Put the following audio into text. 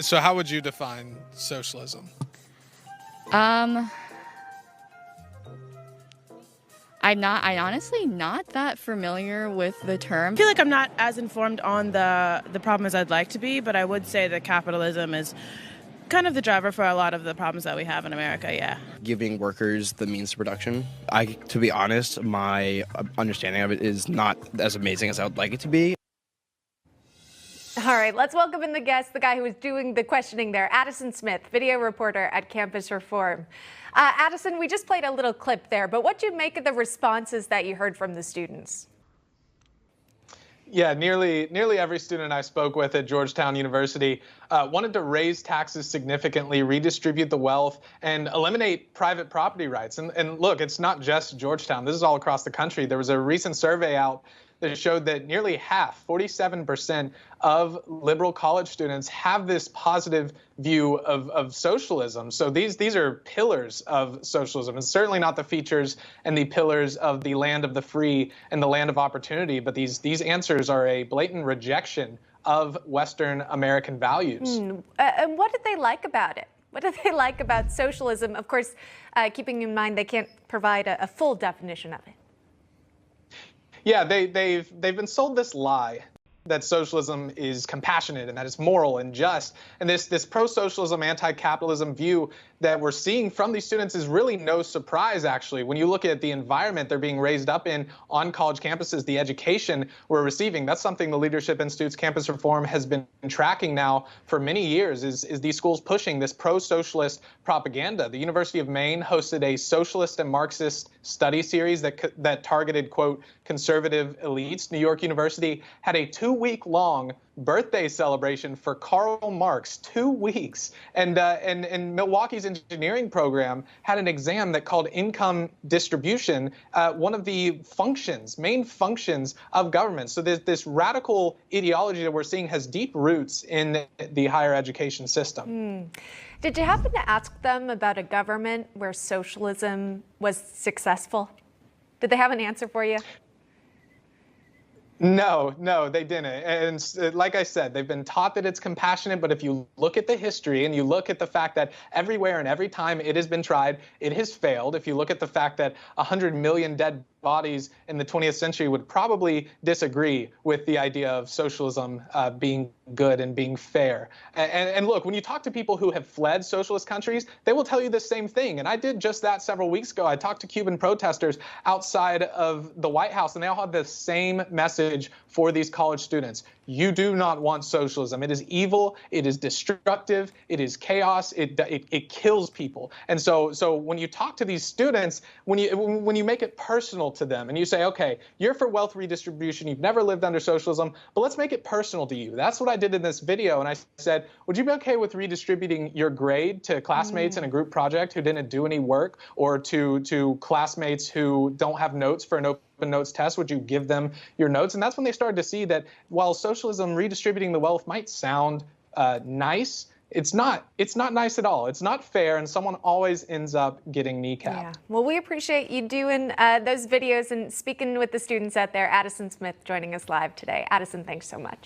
So how would you define socialism? I'm honestly not that familiar with the term. I feel like I'm not as informed on the problem as I'd like to be, but I would say that capitalism is kind of the driver for a lot of the problems that we have in America, yeah. Giving workers the means to production. To be honest, my understanding of it is not as amazing as I would like it to be. All right, let's welcome in the guest, the guy who was doing the questioning there, Addison Smith, video reporter at Campus Reform. Addison, we just played a little clip there, but what do you make of the responses that you heard from the students? Yeah, nearly every student I spoke with at Georgetown University wanted to raise taxes significantly, redistribute the wealth, and eliminate private property rights. And look, it's not just Georgetown. This is all across the country. There was a recent survey out that showed that nearly half, 47% of liberal college students have this positive view of socialism. So these are pillars of socialism, and certainly not the features and the pillars of the land of the free and the land of opportunity. But these answers are a blatant rejection of Western American values. And what did they like about it? What do they like about socialism? Of course, keeping in mind they can't provide a full definition of it. Yeah, they've been sold this lie that socialism is compassionate and that it's moral and just. And this pro-socialism, anti-capitalism view that we're seeing from these students is really no surprise, actually. When you look at the environment they're being raised up in on college campuses, the education we're receiving, that's something the Leadership Institute's Campus Reform has been tracking now for many years, is these schools pushing this pro-socialist propaganda. The University of Maine hosted a socialist and Marxist study series that targeted, quote, conservative elites. New York University had a 2-week-long birthday celebration for Karl Marx, 2 weeks. And Milwaukee's engineering program had an exam that called income distribution one of the main functions of government. So this radical ideology that we're seeing has deep roots in the higher education system. Did you happen to ask them about a government where socialism was successful? Did they have an answer for you? No, they didn't. And like I said, they've been taught that it's compassionate, but if you look at the history and you look at the fact that everywhere and every time it has been tried, it has failed. If you look at the fact that 100 million dead bodies in the 20th century would probably disagree with the idea of socialism being good and being fair. And look, when you talk to people who have fled socialist countries, they will tell you the same thing. And I did just that several weeks ago. I talked to Cuban protesters outside of the White House, and they all had the same message for these college students. You do not want socialism. It is evil. It is destructive. It is chaos. It kills people. And so when you talk to these students, when you make it personal to them and you say, okay, you're for wealth redistribution. You've never lived under socialism, but let's make it personal to you. That's what I did in this video. And I said, would you be okay with redistributing your grade to classmates in a group project who didn't do any work, or to classmates who don't have notes for an open notes test? Would you give them your notes? And that's when they started to see that while socialism, redistributing the wealth, might sound nice, it's not nice at all. It's not fair, and someone always ends up getting kneecapped. Yeah. Well, we appreciate you doing those videos and speaking with the students out there. Addison Smith joining us live today. Addison, thanks so much.